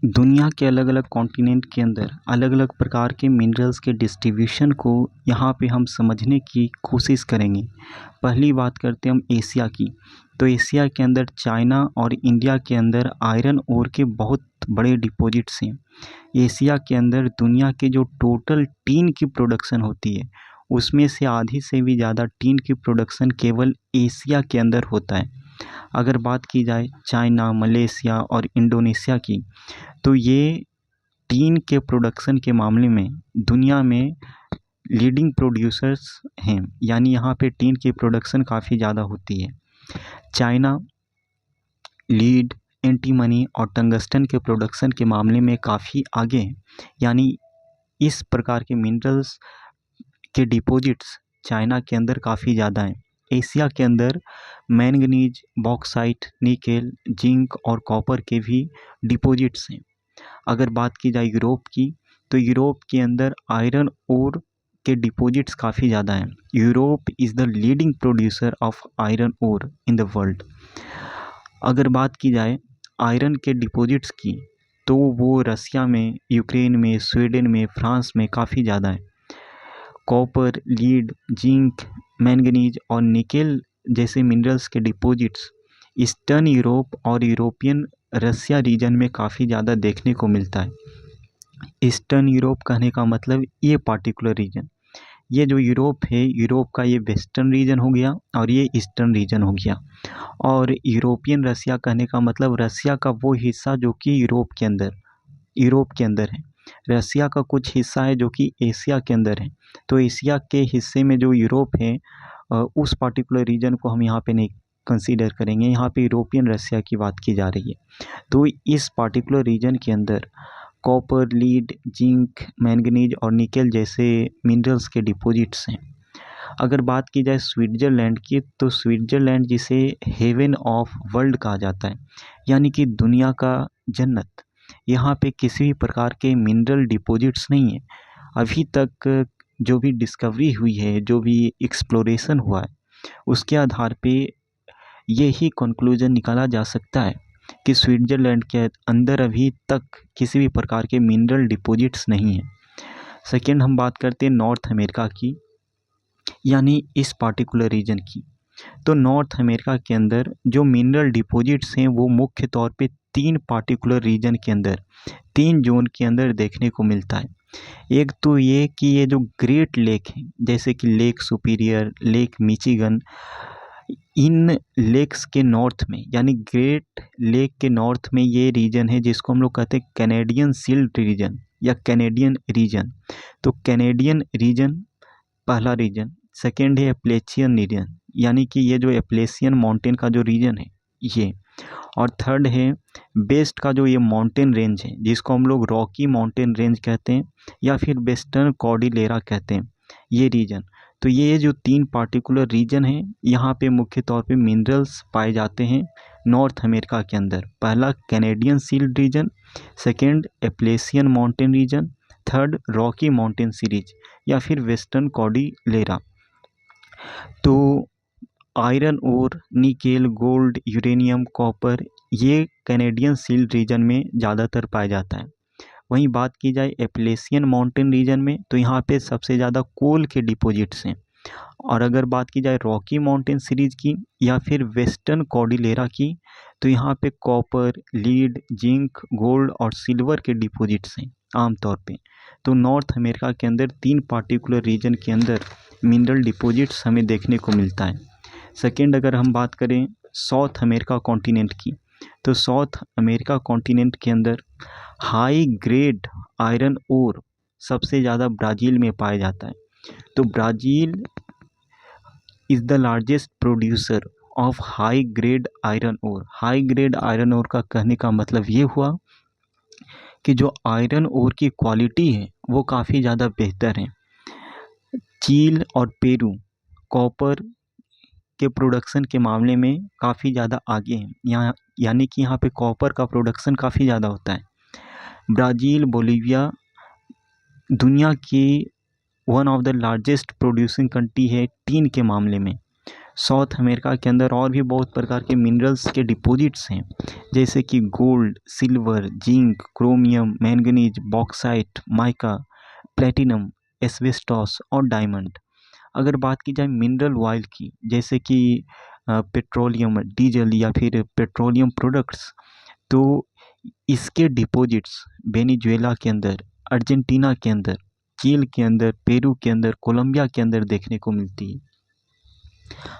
दुनिया के अलग अलग कॉन्टिनेंट के अंदर अलग अलग प्रकार के मिनरल्स के डिस्ट्रीब्यूशन को यहाँ पे हम समझने की कोशिश करेंगे। पहली बात करते हैं हम एशिया की। तो एशिया के अंदर चाइना और इंडिया के अंदर आयरन ओर के बहुत बड़े डिपॉजिट्स हैं। एशिया के अंदर दुनिया के जो टोटल टीन की प्रोडक्शन होती है उसमें से आधी से भी ज़्यादा टीन की प्रोडक्शन केवल एशिया के अंदर होता है। अगर बात की जाए चाइना, मलेशिया और इंडोनेशिया की, तो ये टीन के प्रोडक्शन के मामले में दुनिया में लीडिंग प्रोड्यूसर्स हैं, यानी यहाँ पे टीन की प्रोडक्शन काफ़ी ज़्यादा होती है। चाइना लीड, एंटीमनी और टंगस्टन के प्रोडक्शन के मामले में काफ़ी आगे हैं, यानी इस प्रकार के मिनरल्स के डिपॉजिट्स चाइना के अंदर काफ़ी ज़्यादा हैं। एशिया के अंदर मैंगनीज, बॉक्साइट, निकेल, जिंक और कॉपर के भी डिपॉजिट्स हैं। अगर बात की जाए यूरोप की, तो यूरोप के अंदर आयरन ओर के डिपॉजिट्स काफ़ी ज़्यादा हैं। Europe is the leading producer of iron ore in the world. अगर बात की जाए आयरन के डिपॉजिट्स की, तो वो रसिया में, यूक्रेन में, स्वीडन में, फ्रांस में काफ़ी ज़्यादा है। कॉपर, लीड, जिंक, मैंगनीज और निकेल जैसे मिनरल्स के डिपॉजिट्स ईस्टर्न यूरोप और यूरोपियन रसिया रीजन में काफ़ी ज़्यादा देखने को मिलता है। ईस्टर्न यूरोप कहने का मतलब ये पार्टिकुलर रीजन, ये जो यूरोप है, यूरोप का ये वेस्टर्न रीजन हो गया और ये ईस्टर्न रीजन हो गया। और यूरोपियन रसिया कहने का मतलब रसिया का वो हिस्सा जो कि यूरोप के अंदर है। रसिया का कुछ हिस्सा है जो कि एशिया के अंदर है। तो एशिया के हिस्से में जो यूरोप है, उस पार्टिकुलर रीजन को हम यहाँ पे नहीं कंसीडर करेंगे। यहाँ पे यूरोपियन रसिया की बात की जा रही है। तो इस पार्टिकुलर रीजन के अंदर कॉपर, लीड, जिंक, मैंगनीज और निकेल जैसे मिनरल्स के डिपॉजिट्स हैं। अगर बात की जाए स्विट्ज़रलैंड की, तो स्विट्ज़रलैंड जिसे हेवन ऑफ वर्ल्ड कहा जाता है, यानी कि दुनिया का जन्नत, यहाँ पे किसी भी प्रकार के मिनरल डिपॉजिट्स नहीं है। अभी तक जो भी डिस्कवरी हुई है, जो भी एक्सप्लोरेशन हुआ है, उसके आधार पे यही कंक्लूजन निकाला जा सकता है कि स्विट्ज़रलैंड के अंदर अभी तक किसी भी प्रकार के मिनरल डिपॉजिट्स नहीं हैं। सेकेंड हम बात करते हैं नॉर्थ अमेरिका की, यानी इस पार्टिकुलर रीजन की। तो नॉर्थ अमेरिका के अंदर जो मिनरल डिपॉजिट्स हैं वो मुख्य तौर पे 3 पार्टिकुलर रीजन के अंदर, 3 जोन के अंदर देखने को मिलता है। एक तो ये कि ये जो ग्रेट लेक हैं, जैसे कि लेक सुपीरियर, लेक मिचिगन, इन लेक्स के नॉर्थ में, यानी ग्रेट लेक के नॉर्थ में ये रीजन है जिसको हम लोग कहते हैं कैनेडियन शील्ड रीजन या कैनेडियन रीजन। तो कैनेडियन रीजन पहला रीजन। सेकेंड है एप्लेचियन रीजन, यानी कि ये जो एप्लेशियन माउंटेन का जो रीजन है ये। और थर्ड है वेस्ट का जो ये माउंटेन रेंज है जिसको हम लोग रॉकी माउंटेन रेंज कहते हैं या फिर वेस्टर्न कॉर्डिलेरा कहते हैं, ये रीजन। तो ये जो 3 पार्टिकुलर रीजन हैं, यहाँ पे मुख्य तौर पे मिनरल्स पाए जाते हैं नॉर्थ अमेरिका के अंदर। पहला Canadian shield region, second Appalachian mountain region, third Rocky mountain series या फिर वेस्टर्न कॉर्डिलेरा। तो iron ore, nickel, gold, uranium, copper ये कैनेडियन शील्ड रीजन में ज़्यादातर पाया जाता है। वहीं बात की जाए एप्लेशियन माउंटेन रीजन में, तो यहाँ पे सबसे ज़्यादा कोल के डिपॉजिट्स हैं। और अगर बात की जाए रॉकी माउंटेन सीरीज की या फिर वेस्टर्न कॉर्डिलेरा की, तो यहाँ पे कॉपर, लीड, जिंक, गोल्ड और सिल्वर के डिपॉजिट्स हैं आमतौर पे। तो नॉर्थ अमेरिका के अंदर 3 पार्टिकुलर रीजन के अंदर मिनरल डिपॉजिट्स हमें देखने को मिलता है। सेकेंड अगर हम बात करें साउथ अमेरिका कॉन्टिनेंट की, तो साउथ अमेरिका कॉन्टिनेंट के अंदर हाई ग्रेड आयरन ओर सबसे ज़्यादा ब्राज़ील में पाया जाता है। तो Brazil is the largest producer of high grade iron ore. High grade iron ore का कहने का मतलब ये हुआ कि जो आयरन ओर की क्वालिटी है वो काफ़ी ज़्यादा बेहतर है। चील और पेरू कॉपर के प्रोडक्शन के मामले में काफ़ी ज़्यादा आगे हैं, यहाँ यानी कि यहाँ पे कॉपर का प्रोडक्शन काफ़ी ज़्यादा होता है। ब्राज़ील, बोलीविया दुनिया की one of the largest producing country है टीन के मामले में। साउथ अमेरिका के अंदर और भी बहुत प्रकार के मिनरल्स के डिपॉजिट्स हैं, जैसे कि gold, silver, zinc, chromium, manganese, bauxite, mica, platinum, asbestos और डायमंड। अगर बात की जाए मिनरल ऑयल की, जैसे कि पेट्रोलियम, डीजल या फिर पेट्रोलियम प्रोडक्ट्स, तो इसके डिपॉजिट्स वेनेजुएला के अंदर, अर्जेंटीना के अंदर, चील के अंदर, पेरू के अंदर, कोलंबिया के अंदर देखने को मिलती है।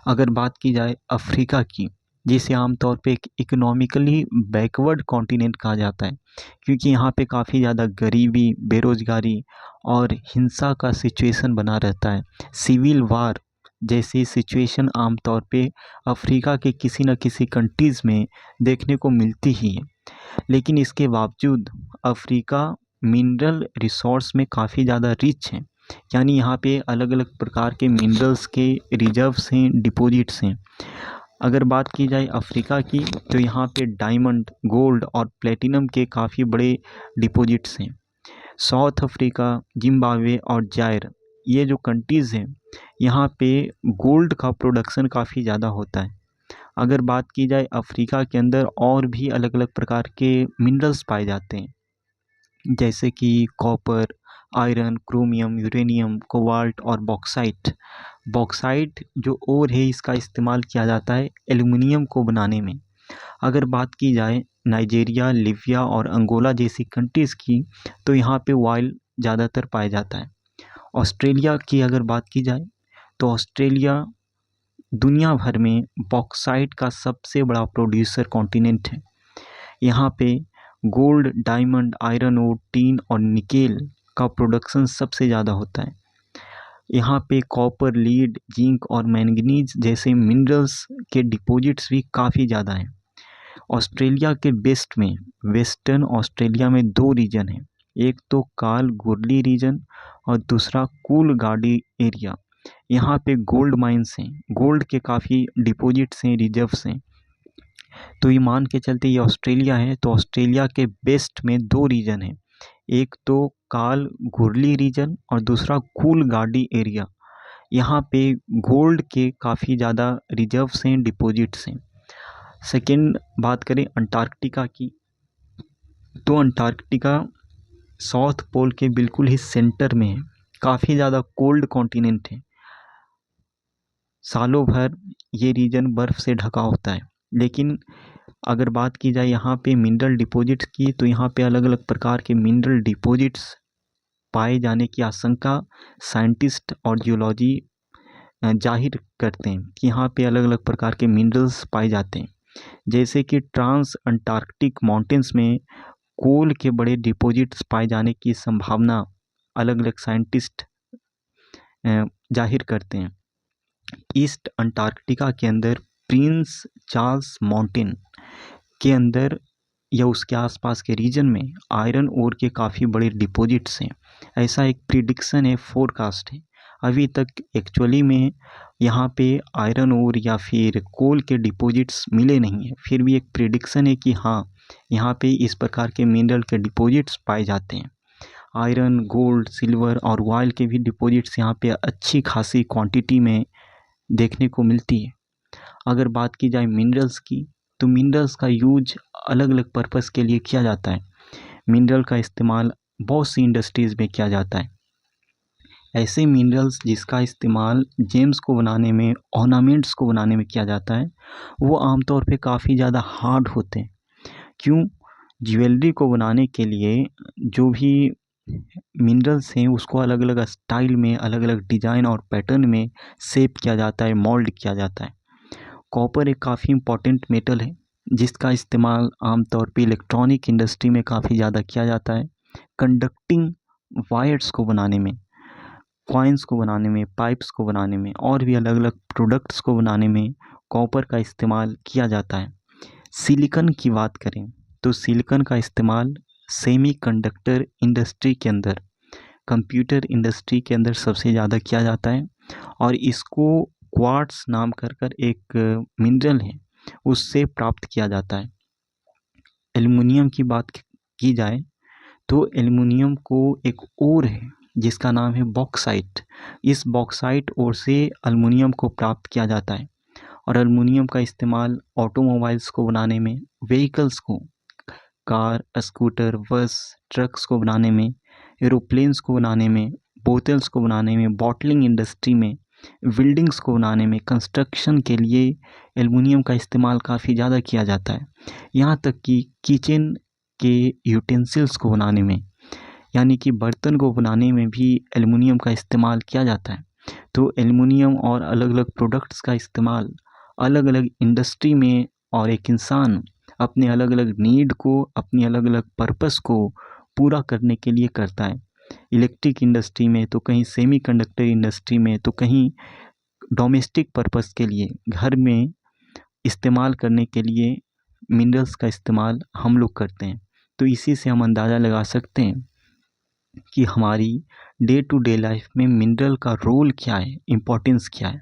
अगर बात की जाए अफ्रीका की, जिसे आमतौर पे एक इकोनॉमिकली बैकवर्ड कॉन्टिनेंट कहा जाता है, क्योंकि यहाँ पे काफ़ी ज़्यादा गरीबी, बेरोजगारी और हिंसा का सिचुएशन बना रहता है। सिविल वार जैसी सिचुएशन आमतौर पे अफ्रीका के किसी न किसी कंट्रीज़ में देखने को मिलती ही है। लेकिन इसके बावजूद अफ्रीका मिनरल रिसोर्स में काफ़ी ज़्यादा रिच है, यानी यहाँ पे अलग अलग प्रकार के मिनरल्स के रिजर्व्स हैं, डिपॉजिट्स हैं। अगर बात की जाए अफ्रीका की, तो यहाँ पे डायमंड, गोल्ड और प्लेटिनम के काफ़ी बड़े डिपॉजिट्स हैं। साउथ अफ्रीका, जिम्बाब्वे और जायर, ये जो कंट्रीज़ हैं, यहाँ पे गोल्ड का प्रोडक्शन काफ़ी ज़्यादा होता है। अगर बात की जाए अफ्रीका के अंदर और भी अलग अलग प्रकार के मिनरल्स पाए जाते हैं, जैसे कि copper, iron, chromium, uranium, cobalt और बॉक्साइट। बॉक्साइट जो ओर है, इसका इस्तेमाल किया जाता है एल्युमिनियम को बनाने में। अगर बात की जाए नाइजीरिया, लीबिया और अंगोला जैसी कंट्रीज़ की, तो यहाँ पे ऑयल ज़्यादातर पाया जाता है। ऑस्ट्रेलिया की अगर बात की जाए, तो ऑस्ट्रेलिया दुनिया भर में बॉक्साइट का सबसे बड़ा प्रोड्यूसर कॉन्टिनेंट है। यहाँ पे gold, diamond, iron ore, tin और निकेल का प्रोडक्शन सबसे ज़्यादा होता है। यहाँ पे कॉपर, लीड, जिंक और मैंगनीज जैसे मिनरल्स के डिपॉजिट्स भी काफ़ी ज़्यादा हैं। ऑस्ट्रेलिया के वेस्ट में, वेस्टर्न ऑस्ट्रेलिया में दो रीजन हैं, एक तो काल गुरली रीजन और दूसरा कूलगाडी एरिया। यहाँ पे गोल्ड माइंस हैं, गोल्ड के काफ़ी डिपॉजिट्स हैं, रिजर्व्स हैं। तो ये मान के चलते ये ऑस्ट्रेलिया है, तो ऑस्ट्रेलिया के वेस्ट में दो रीजन हैं, एक तो काल गुरली रीजन और दूसरा कूलगाडी एरिया। यहाँ पे गोल्ड के काफ़ी ज़्यादा रिजर्व्स हैं, डिपॉजिट्स हैं। सेकेंड बात करें अंटार्कटिका की, तो अंटार्कटिका साउथ पोल के बिल्कुल ही सेंटर में है, काफ़ी ज़्यादा कोल्ड कॉन्टिनेंट है। सालों भर ये रीजन बर्फ़ से ढका होता है। लेकिन अगर बात की जाए यहाँ पे मिनरल डिपॉजिट्स की, तो यहाँ पे अलग अलग प्रकार के मिनरल डिपॉजिट्स पाए जाने की आशंका साइंटिस्ट और जियोलॉजी जाहिर करते हैं कि यहाँ पे अलग अलग प्रकार के मिनरल्स पाए जाते हैं। जैसे कि ट्रांस अंटार्कटिक माउंटेन्स में कोल के बड़े डिपॉजिट्स पाए जाने की संभावना अलग अलग साइंटिस्ट जाहिर करते हैं। ईस्ट अंटार्कटिका के अंदर प्रिंस चार्ल्स माउंटेन के अंदर या उसके आसपास के रीजन में आयरन ओर के काफ़ी बड़े डिपॉजिट्स हैं। ऐसा एक प्रिडिक्शन है, फोरकास्ट है। अभी तक एक्चुअली में यहाँ पे आयरन ओर या फिर कोल के डिपॉजिट्स मिले नहीं हैं, फिर भी एक प्रिडिक्शन है कि हाँ, यहाँ पे इस प्रकार के मिनरल के डिपॉजिट्स पाए जाते हैं। आयरन, गोल्ड, सिल्वर और ऑयल के भी डिपॉजिट्स यहाँ पे अच्छी खासी क्वांटिटी में देखने को मिलती है। अगर बात की जाए मिनरल्स की, तो मिनरल्स का यूज अलग अलग पर्पस के लिए किया जाता है। मिनरल का इस्तेमाल बहुत सी इंडस्ट्रीज़ में किया जाता है। ऐसे मिनरल्स जिसका इस्तेमाल जेम्स को बनाने में, ऑर्नामेंट्स को बनाने में किया जाता है, वो आमतौर पे काफ़ी ज़्यादा हार्ड होते हैं। क्यों? ज्वेलरी को बनाने के लिए जो भी मिनरल्स हैं, उसको अलग अलग स्टाइल में, अलग अलग डिज़ाइन और पैटर्न में शेप किया जाता है, मोल्ड किया जाता है। कॉपर एक काफ़ी इम्पॉर्टेंट मेटल है, जिसका इस्तेमाल आमतौर पे इलेक्ट्रॉनिक इंडस्ट्री में काफ़ी ज़्यादा किया जाता है। कंडक्टिंग वायर्स को बनाने में, कॉइन्स को बनाने में, पाइप्स को बनाने में और भी अलग अलग प्रोडक्ट्स को बनाने में कॉपर का इस्तेमाल किया जाता है। सिलिकॉन की बात करें, तो सिलिकॉन का इस्तेमाल सेमीकंडक्टर इंडस्ट्री के अंदर, कंप्यूटर इंडस्ट्री के अंदर सबसे ज़्यादा किया जाता है और इसको क्वार्ट्स नाम कर एक मिनरल है, उससे प्राप्त किया जाता है। एल्युमिनियम की बात की जाए, तो एल्युमिनियम को एक ओर है जिसका नाम है बॉक्साइट। इस बॉक्साइट ओर से एल्युमिनियम को प्राप्त किया जाता है। और एल्युमिनियम का इस्तेमाल ऑटोमोबाइल्स को बनाने में, व्हीकल्स को, कार, स्कूटर, बस, ट्रक्स को बनाने में, एरोप्लेन्स को बनाने में, बोतल्स को बनाने में, बॉटलिंग इंडस्ट्री में, बिल्डिंग्स को बनाने में, कंस्ट्रक्शन के लिए एल्युमिनियम का इस्तेमाल काफ़ी ज़्यादा किया जाता है। यहाँ तक कि किचन के यूटेंसिल्स को बनाने में, यानी कि बर्तन को बनाने में भी एल्युमिनियम का इस्तेमाल किया जाता है। तो एल्युमिनियम और अलग अलग प्रोडक्ट्स का इस्तेमाल अलग अलग इंडस्ट्री में, और एक इंसान अपने अलग अलग नीड को, अपनी अलग अलग पर्पस को पूरा करने के लिए करता है। इलेक्ट्रिक इंडस्ट्री में, तो कहीं सेमीकंडक्टर इंडस्ट्री में, तो कहीं डोमेस्टिक पर्पस के लिए, घर में इस्तेमाल करने के लिए मिनरल्स का इस्तेमाल हम लोग करते हैं। तो इसी से हम अंदाज़ा लगा सकते हैं कि हमारी डे टू डे लाइफ में मिनरल का रोल क्या है, इम्पोर्टेंस क्या है।